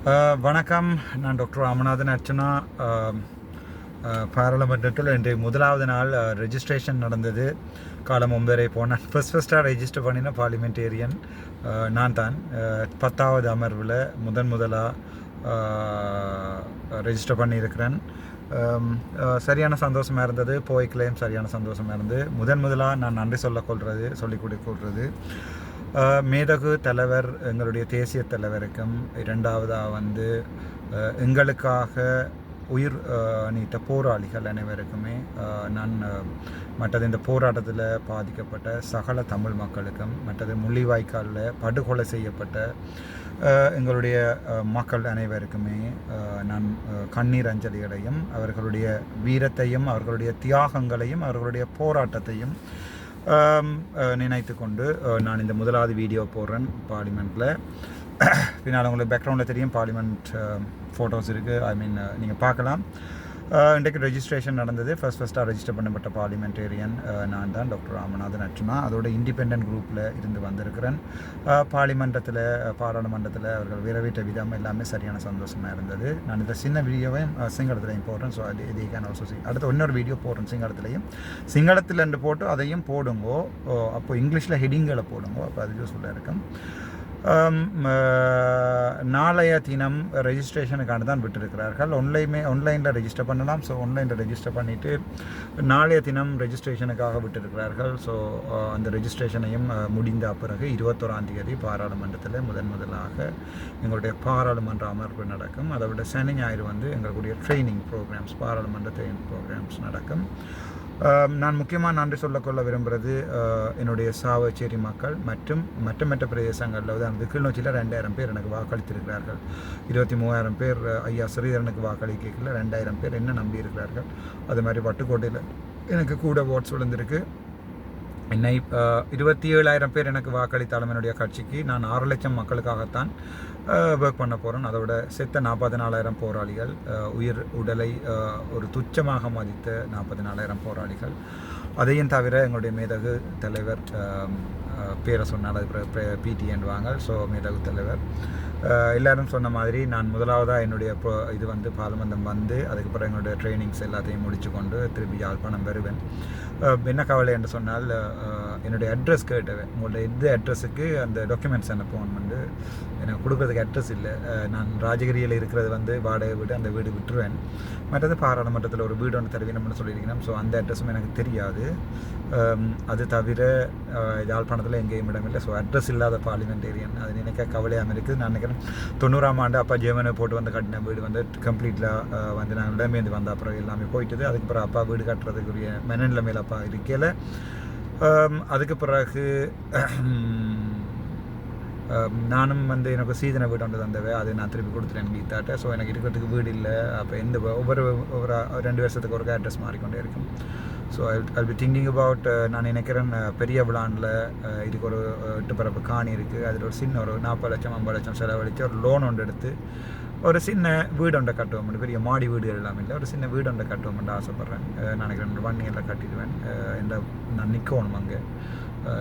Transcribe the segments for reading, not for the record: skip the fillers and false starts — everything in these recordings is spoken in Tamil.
வணக்கம். நான் டாக்டர் ராமநாதன் அர்ச்சனா. பாராளுமன்றத்தில் இன்றைய முதலாவது நாள் ரெஜிஸ்ட்ரேஷன் நடந்தது. காலம் 9:30 போனேன். ஃபஸ்ட்டாக ரெஜிஸ்டர் பண்ணின பார்லிமெண்டேரியன் நான் தான். 10வது அமர்வில் முதலாக ரெஜிஸ்டர் பண்ணியிருக்கிறேன். சரியான சந்தோஷமாக இருந்தது. போய்க்கலையும் சரியான சந்தோஷமாக இருந்தது. முதலாக நான் நன்றி சொல்லிக் கொடுக்கிறது மேதகு தலைவர், எங்களுடைய தேசிய தலைவருக்கும், இரண்டாவதாக எங்களுக்காக உயிர் நீத்த போராளிகள் அனைவருக்குமே நான் மற்றது இந்த போராட்டத்தில் பாதிக்கப்பட்ட சகல தமிழ் மக்களுக்கும், மற்றது முள்ளிவாய்க்காலில் படுகொலை செய்யப்பட்ட எங்களுடைய மக்கள் அனைவருக்குமே நான் கண்ணீர் அஞ்சலிகளையும், அவர்களுடைய வீரத்தையும், அவர்களுடைய தியாகங்களையும், அவர்களுடைய போராட்டத்தையும் நினைத்து கொண்டு நான் இந்த முதலாவது வீடியோ போடுறேன் பார்லிமெண்ட்டில். பின்னால் உங்களுக்கு பேக்ரவுண்டில் தெரியும், பார்லிமெண்ட் ஃபோட்டோஸ் இருக்குது. நீங்கள் பார்க்கலாம். இன்றைக்கு ரெஜிஸ்ட்ரேஷன் நடந்தது. ஃபஸ்ட்டாக ரெஜிஸ்டர் பண்ணப்பட்ட பார்லிமெண்டேரியன் நான் தான், டாக்டர் ராமநாதன் அர்ச்சனா. அதோட இண்டிபெண்ட் குரூப்பில் இருந்து வந்திருக்கிறேன். பாராளுமன்றத்தில் அவர்கள் விரைவிட்ட விதம் எல்லாமே சரியான சந்தோஷமாக இருந்தது. நான் இந்த சின்ன வீடியோவை சிங்களத்துலையும் போடுறேன். ஸோ இது கேன் ஆல்சோ அடுத்த இன்னொரு வீடியோ போடுறேன் சிங்களத்தில் ரெண்டு போட்டு அதையும் போடுங்கோ. அப்போ இங்கிலீஷில் ஹெடிங்களை போடுங்கோ. அப்போ அது யூஸ்ஃபுல்லாக இருக்கும். நாளைய தினம் ரெஜிஸ்ட்ரேஷனுக்கான தான் விட்டுருக்கிறார்கள். ஆன்லைனில் ரெஜிஸ்டர் பண்ணலாம். ஸோ ஆன்லைனில் ரெஜிஸ்டர் பண்ணிவிட்டு நாளைய தினம் ரெஜிஸ்ட்ரேஷனுக்காக விட்டுருக்கிறார்கள். ஸோ அந்த ரெஜிஸ்ட்ரேஷனையும் முடிந்த பிறகு 21ஆம் தேதி பாராளுமன்றத்தில் முதலாக எங்களுடைய பாராளுமன்ற அமர்வு நடக்கும். அதை விட சனி ஞாயிறு எங்களுடைய ட்ரைனிங் ப்ரோக்ராம்ஸ், பாராளுமன்ற ட்ரைனிங் ப்ரோக்ராம்ஸ் நடக்கும். நான் முக்கியமாக நன்றி சொல்லக்கொள்ள விரும்புகிறது என்னுடைய சாவச்சேரி மக்கள் மற்றும் மற்ற பிரதேசங்களில் கிளிநொச்சியில் 2000 பேர் எனக்கு வாக்களித்திருக்கிறார்கள். 23,000 பேர் ஐயா ஸ்ரீதரனுக்கு வாக்களிக்கல, 2000 பேர் என்ன நம்பி இருக்கிறார்கள். அது மாதிரி வட்டுக்கோட்டையில் எனக்கு கூட ஓட்ஸ் விழுந்திருக்கு. என்னை 27,000 பேர் எனக்கு வாக்களித்தாலும் என்னுடைய கட்சிக்கு நான் 6 லட்சம் மக்களுக்காகத்தான் ஒர்க் பண்ண போகிறேன். அதோட செத்த 44,000 போராளிகள், உடலை ஒரு துச்சமாக மதித்த 44,000 போராளிகள். அதையும் தவிர எங்களுடைய மேதகு தலைவர் பேரை சொன்னால் அது பிடிஎன் வாங்க. ஸோ மேதகு தலைவர் எல்லோரும் சொன்ன மாதிரி நான் முதலாவதாக என்னுடைய இது பாராளுமன்றம் அதுக்கப்புறம் எங்களுடைய ட்ரைனிங்ஸ் எல்லாத்தையும் முடித்து கொண்டு திருப்பி யாழ்ப்பாணம் வருவேன். என்ன கவலை என்று சொன்னால், என்னுடைய அட்ரஸ் கேட்டவேன். உங்களோட எந்த அட்ரஸுக்கு அந்த டாக்குமெண்ட்ஸ் அனுப்புவோம் எனக்கு கொடுக்குறதுக்கு அட்ரஸ் இல்லை. நான் ராஜகிரியில் இருக்கிறது வாடகை வீடு, அந்த வீடு விட்டுருவேன். மற்றது பாராளுமன்றத்தில் ஒரு வீடு ஒன்று தருவீனம்னு சொல்லியிருக்கணும். ஸோ அந்த அட்ரஸும் எனக்கு தெரியாது. அது தவிர யாழ்ப்பாணத்தில் எங்கேயும் இடமில்லை. ஸோ அட்ரஸ் இல்லாத பார்லிமெண்டேரியன், அது நினைக்க கவலையாக இருக்குது. நான் நினைக்கிறேன் 90ஆம் ஆண்டு அப்பா ஜெர்மனை போட்டு கட்டின வீடு கம்ப்ளீட்டாக நான் இடமேந்து வந்த அப்புறம் எல்லாமே போயிட்டுது. அதுக்கப்புறம் அப்பா வீடு கட்டுறதுக்குரிய மனநிலைமையில் அப்பா இருக்கல. அதுக்கு பிறகு நானும் எனக்கு சீதனை வீடு ஒன்று தந்தவை, அது நான் திருப்பி கொடுத்துட்டேன் கீதாட்ட. ஸோ எனக்கு இருக்கிறதுக்கு வீடு இல்லை. அப்போ ஒவ்வொரு 2 வருஷத்துக்கு ஒரு அட்ரஸ் மாறிக்கொண்டே இருக்கும். So I be thinking about, நான் நினைக்கிறேன் பெரிய விழானில் இதுக்கு ஒரு 8 பரப்பு காணி இருக்குது. அதில் ஒரு சின்ன ஒரு 40 லட்சம் 50 லட்சம் செலவழித்து ஒரு லோன் ஒன்று எடுத்து ஒரு சின்ன வீடு ஒன்றை கட்டுவோம். பெரிய மாடி வீடுகள் எல்லாமே இல்லை, ஒரு சின்ன வீடு ஒன்றை கட்டுவோம்னு ஆசைப்பட்றேன். நினைக்கிறேன் 1 இயரில் கட்டிடுவேன். நான் நிற்கணும் அங்கே.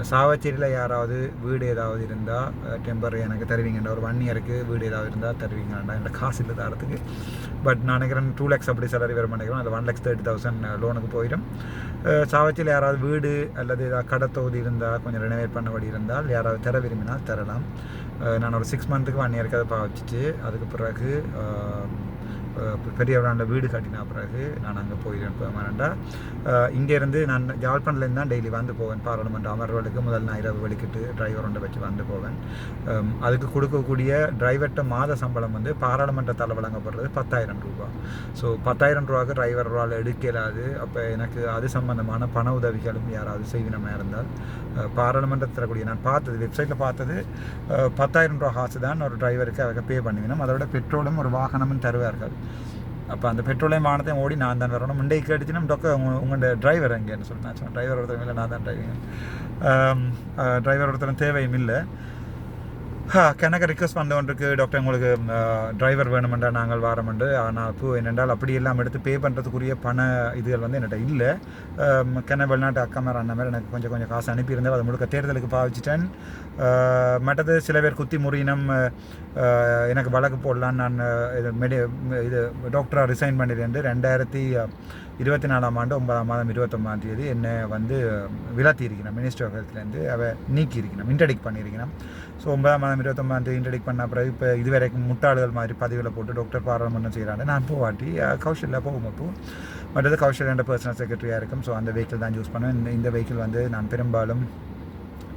சாவச்சேரியில் யாராவது வீடு ஏதாவது இருந்தால் டெம்பரரி எனக்கு தருவீங்கண்டா. ஒரு 1 இயருக்கு வீடு ஏதாவது இருந்தால் தருவீங்கண்டா. என்கிட்ட காசு இல்லை தரத்துக்கு. பட் நான் நினைக்கிறேன் 2 lakhs அப்படி சேலரி வர மாட்டேங்கிறோம். அது 1,30,000 லோனுக்கு போயிடும். சாவச்சேரியில் யாராவது வீடு அல்லது ஏதாவது கடை தொகுதி இருந்தால், கொஞ்சம் ரெனோவேட் பண்ணபடி இருந்தால், யாராவது தர விரும்பினால் தரலாம். நான் ஒரு 6 மந்த்துக்கு 1 இயருக்கு அதை பாவிச்சிட்டு அதுக்கு பிறகு பெரிய விழாண்ட வீடு கட்டினா பிறகு நான் அங்கே போயிடுவேன் பெர்மனண்டாக. இங்கேருந்து நான் யாழ்ப்பாணத்துலேருந்து தான் டெய்லி போவேன் பாராளுமன்ற அமர்வுகளுக்கு. நான் இரவு வெளிக்கிட்டு டிரைவர் ஒன்றை வச்சு போவேன். அதுக்கு கொடுக்கக்கூடிய டிரைவர்கிட்ட மாத சம்பளம் பாராளுமன்றத்தால் வழங்கப்படுறது 10,000 ரூபா. ஸோ 10,000 ரூபாய்க்கு டிரைவரால் எடுக்கலாது. அப்போ எனக்கு அது சம்பந்தமான பண உதவிகளும் யாராவது செய்வினமாக இருந்தால் பாராளுமன்றத்தில் தரக்கூடிய, நான் பார்த்தது வெப்சைட்டில் பார்த்தது 10,000 ரூபா காசு தான் ஒரு டிரைவருக்கு அவங்க பே பண்ணுவினோம். அதோட பெட்ரோலும் ஒரு வாகனமும் தருவார்கள். அப்போ அந்த பெட்ரோலையும் வாகனத்தையும் ஓடி நான் தான் வரணும். முண்டைக்கு அடிச்சுன்னா டொக்க உங்களோட டிரைவர் எங்கேன்னு சொல்லி நான் சொன்னேன். டிரைவர் ஒருத்தரும் இல்லை, நான் தான் டிரைவர் ஒருத்தரும் தேவையும் இல்லை. எனக்கு ரிக்வஸ்ட் வந்தவன்றிருக்கு டாக்டர் உங்களுக்கு டிரைவர் வேணுமெண்டா நாங்கள் வாரமெண்டு. ஆனால் இப்போ என்னென்றால் அப்படி எல்லாம் எடுத்து பே பண்ணுறதுக்குரிய பண இதுகள் வந்து என்கிட்ட இல்லை. வெளிநாட்டு அக்கா மேலே அண்ணன் மேலே எனக்கு கொஞ்சம் காசு அனுப்பியிருந்தேன். அதை முழுக்க தேர்தலுக்கு பாவிச்சிட்டேன். மற்றது சில பேர் குத்தி முறியினம் எனக்கு வழக்கு போடலான்னு நான் இது டாக்டராக ரிசைன் பண்ணியிருந்தேன். 2024 ஆண்டு 9ஆம் மாதம் 21ஆம் தேதி என்னை வந்து விலத்தி இருக்கணும். மினிஸ்டர் ஆஃப் ஹெல்த்லேருந்து அவள் நீக்கி இருக்கணும், இன்ட்ரடிக்ட் பண்ணியிருக்கணும். ஸோ 9ஆம் மாதம் 21ஆம் தேதி இன்ட்ரடிக்ட் பண்ண பிறகு இப்போ இதுவரைக்கும் முட்டாள்கள் மாதிரி பதிவில் போட்டு டாக்டர் பாராளுமன்றம் செய்கிறாங்க. நான் போவாட்டி கௌஷலில் போகும்போது மற்றது கௌஷல் என்ற பர்சனல் செக்ரட்டரியாக இருக்கும். ஸோ அந்த வெஹிக்கிள் தான் யூஸ் பண்ணுவேன். இந்த வெஹிக்கிள் வந்து நான் பெரும்பாலும்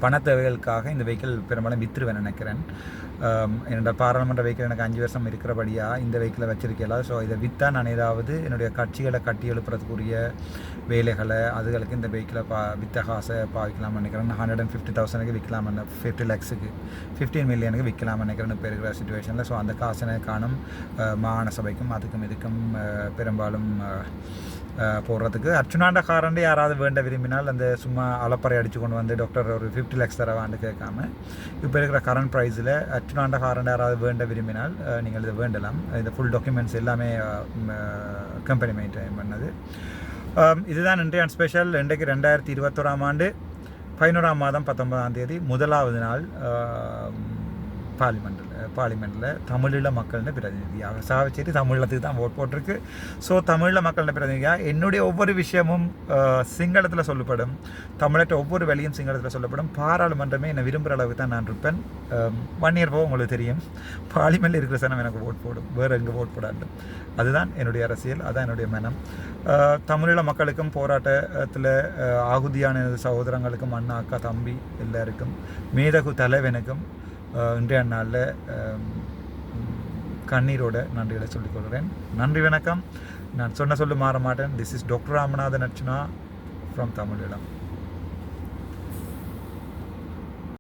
பண தேவைகளுக்காக இந்த வெஹிக்கிள் பெரும்பாலும் விற்றுருவேன் நினைக்கிறேன். என்னோட பாராளுமன்ற வெஹிக்கிள் எனக்கு 5 வருஷம் இருக்கிறபடியாக இந்த வெஹிக்கிளை வச்சிருக்கல. ஸோ இதை விற்றா நான் ஏதாவது என்னுடைய கட்சிகளை கட்டி எழுப்புறதுக்குரிய வேலைகளை அதுகளுக்கு இந்த வெஹிக்கிளை விற்ற காசை பாவிக்கலாம்னு நினைக்கிறேன். 150,000 விற்கலாம், 50 lakhsக்கு 15 million விற்கலாம்னு நினைக்கிறேன் இப்போ இருக்கிற சுச்சுவேஷனில். ஸோ அந்த காசனை காணும் மாகாண சபைக்கும் அதுக்கும் இதுக்கும் பெரும்பாலும் போடுறதுக்கு. அர்ச்சுனாண்ட காரண்டு யாராவது வேண்ட விரும்பினால் அந்த சும்மா அலப்பறை அடித்து கொண்டு வந்து டாக்டர் ஒரு 50 lakhs தரவான்னு கேட்காம இப்போ இருக்கிற கரண்ட் ப்ரைஸில் அர்ச்சுனாண்ட காரண்டு யாராவது வேண்ட விரும்பினால் நீங்கள் இதை வேண்டலாம். இந்த ஃபுல் டாக்குமெண்ட்ஸ் எல்லாமே கம்பெனி மெயின்டைன் பண்ணது. இதுதான் இன்றைய ஸ்பெஷல். இன்றைக்கு 2021ஆம் ஆண்டு 11ஆம் மாதம் 19ஆம் தேதி முதலாவது நாள் பார்லிமெண்ட்டில் தமிழீழ மக்களின் பிரதிநிதியாக சாவச்சேரி தமிழத்துக்கு தான் ஓட் போட்டிருக்கு. ஸோ தமிழீழ மக்களின் பிரதிநிதியாக என்னுடைய ஒவ்வொரு விஷயமும் சிங்களத்தில் சொல்லப்படும், தமிழற்ற ஒவ்வொரு வேலையும் சிங்களத்தில் சொல்லப்படும். பாராளுமன்றமே என்னை விரும்புகிற அளவுக்கு தான் நான் இருப்பேன். 1 year போக உங்களுக்கு தெரியும் பார்லிமெண்ட்டில் இருக்கிற சனம் எனக்கு ஓட் போடும், வேறு எங்கே ஓட் போடாது. அதுதான் என்னுடைய அரசியல், அதுதான் என்னுடைய மனம். தமிழீழ மக்களுக்கும் போராட்டத்தில் ஆகுதியான சகோதரங்களுக்கும் அண்ணா அக்கா தம்பி எல்லாருக்கும் மேதகு தலைவனுக்கும் இன்றைய நாளில் கண்ணீரோட நன்றிகளை சொல்லிக்கொள்கிறேன். நன்றி, வணக்கம். நான் சொல்ல மாற மாட்டேன். This is doctor Ramanathan Archuna from Tamil Eelam.